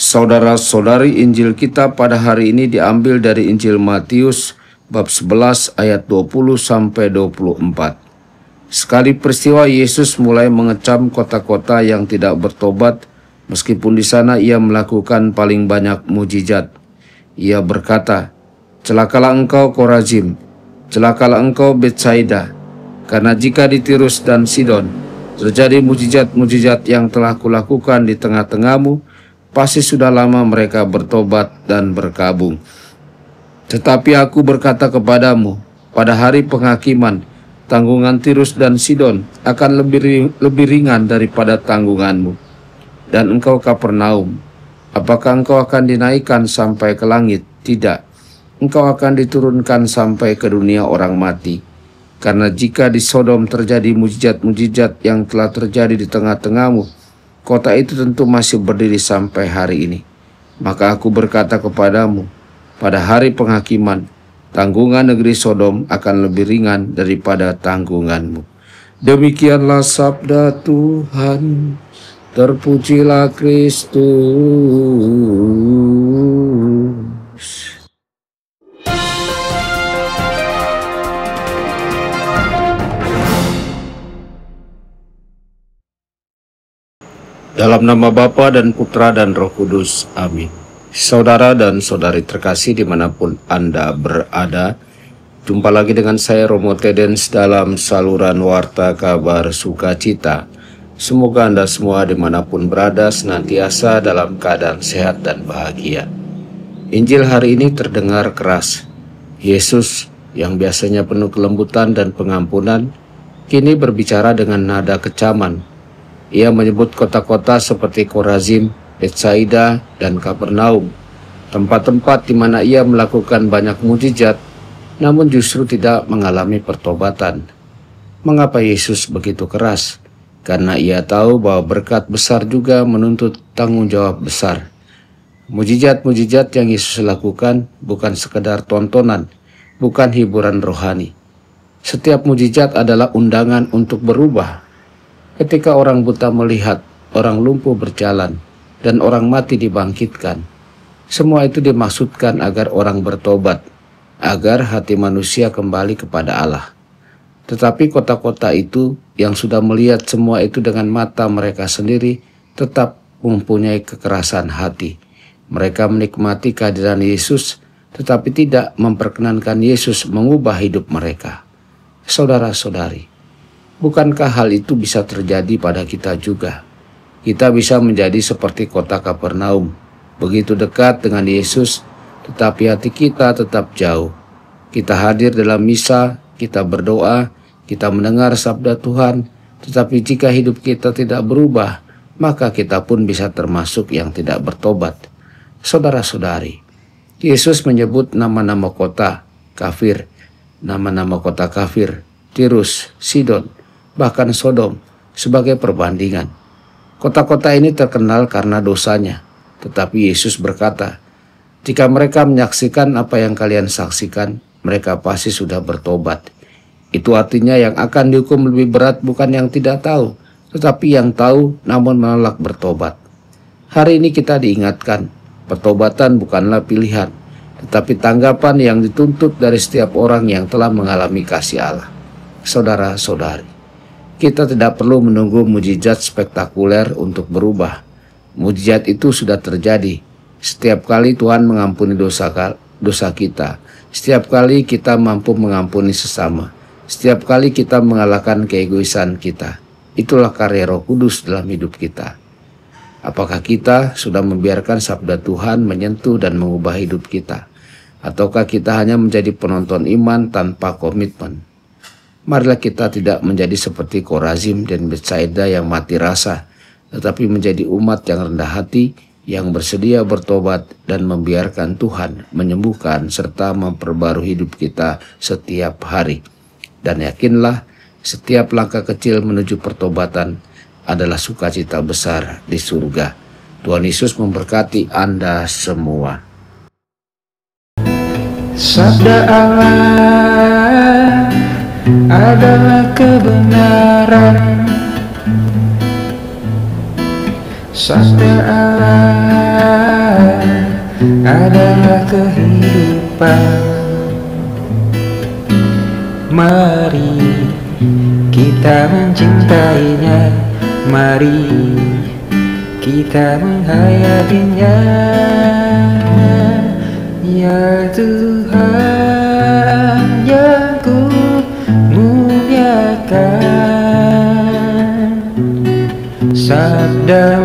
Saudara-saudari, Injil kita pada hari ini diambil dari Injil Matius bab 11 ayat 20-24. Sekali peristiwa Yesus mulai mengecam kota-kota yang tidak bertobat, meskipun di sana ia melakukan paling banyak mujizat. Ia berkata, "Celakalah engkau Korazim, celakalah engkau Betsaida, karena jika di Tirus dan Sidon terjadi mujizat-mujizat yang telah kulakukan di tengah-tengahmu, pasti sudah lama mereka bertobat dan berkabung. Tetapi aku berkata kepadamu, pada hari penghakiman, tanggungan Tirus dan Sidon akan lebih ringan daripada tanggunganmu. Dan engkau Kapernaum, apakah engkau akan dinaikkan sampai ke langit? Tidak, engkau akan diturunkan sampai ke dunia orang mati. Karena jika di Sodom terjadi mujizat-mujizat yang telah terjadi di tengah-tengahmu, kota itu tentu masih berdiri sampai hari ini. Maka aku berkata kepadamu, pada hari penghakiman, tanggungan negeri Sodom akan lebih ringan daripada tanggunganmu." Demikianlah sabda Tuhan. Terpujilah Kristus. Dalam nama Bapa dan Putra dan Roh Kudus. Amin. Saudara dan saudari terkasih dimanapun Anda berada, jumpa lagi dengan saya Romo Tedens dalam saluran Warta Kabar Sukacita. Semoga Anda semua dimanapun berada senantiasa dalam keadaan sehat dan bahagia. Injil hari ini terdengar keras. Yesus yang biasanya penuh kelembutan dan pengampunan, kini berbicara dengan nada kecaman. Ia menyebut kota-kota seperti Korazim, Betsaida, dan Kapernaum, tempat-tempat di mana ia melakukan banyak mujizat, namun justru tidak mengalami pertobatan. Mengapa Yesus begitu keras? Karena ia tahu bahwa berkat besar juga menuntut tanggung jawab besar. Mujizat-mujizat yang Yesus lakukan bukan sekedar tontonan, bukan hiburan rohani. Setiap mujizat adalah undangan untuk berubah. Ketika orang buta melihat, orang lumpuh berjalan, dan orang mati dibangkitkan, semua itu dimaksudkan agar orang bertobat, agar hati manusia kembali kepada Allah. Tetapi kota-kota itu yang sudah melihat semua itu dengan mata mereka sendiri tetap mempunyai kekerasan hati. Mereka menikmati kehadiran Yesus, tetapi tidak memperkenankan Yesus mengubah hidup mereka. Saudara-saudari, bukankah hal itu bisa terjadi pada kita juga? Kita bisa menjadi seperti kota Kapernaum, begitu dekat dengan Yesus, tetapi hati kita tetap jauh. Kita hadir dalam misa, kita berdoa, kita mendengar sabda Tuhan, tetapi jika hidup kita tidak berubah, maka kita pun bisa termasuk yang tidak bertobat. Saudara-saudari, Yesus menyebut nama-nama kota kafir, nama-nama kota kafir, Tirus, Sidon, bahkan Sodom sebagai perbandingan. Kota-kota ini terkenal karena dosanya, tetapi Yesus berkata, jika mereka menyaksikan apa yang kalian saksikan, mereka pasti sudah bertobat. Itu artinya yang akan dihukum lebih berat bukan yang tidak tahu, tetapi yang tahu namun menolak bertobat. Hari ini kita diingatkan, pertobatan bukanlah pilihan, tetapi tanggapan yang dituntut dari setiap orang yang telah mengalami kasih Allah. Saudara-saudari, kita tidak perlu menunggu mujizat spektakuler untuk berubah. Mujizat itu sudah terjadi. Setiap kali Tuhan mengampuni dosa kita, setiap kali kita mampu mengampuni sesama, setiap kali kita mengalahkan keegoisan kita, itulah karya Roh Kudus dalam hidup kita. Apakah kita sudah membiarkan sabda Tuhan menyentuh dan mengubah hidup kita? Ataukah kita hanya menjadi penonton iman tanpa komitmen? Marilah kita tidak menjadi seperti Korazim dan Betsaida yang mati rasa, tetapi menjadi umat yang rendah hati, yang bersedia bertobat dan membiarkan Tuhan menyembuhkan serta memperbarui hidup kita setiap hari. Dan yakinlah, setiap langkah kecil menuju pertobatan adalah sukacita besar di surga. Tuhan Yesus memberkati Anda semua. Sabda Allah adalah kebenaran. Sabda Allah adalah kehidupan. Mari kita mencintainya, mari kita menghayatinya. Ya Tuhan yang ku muliakan, sabda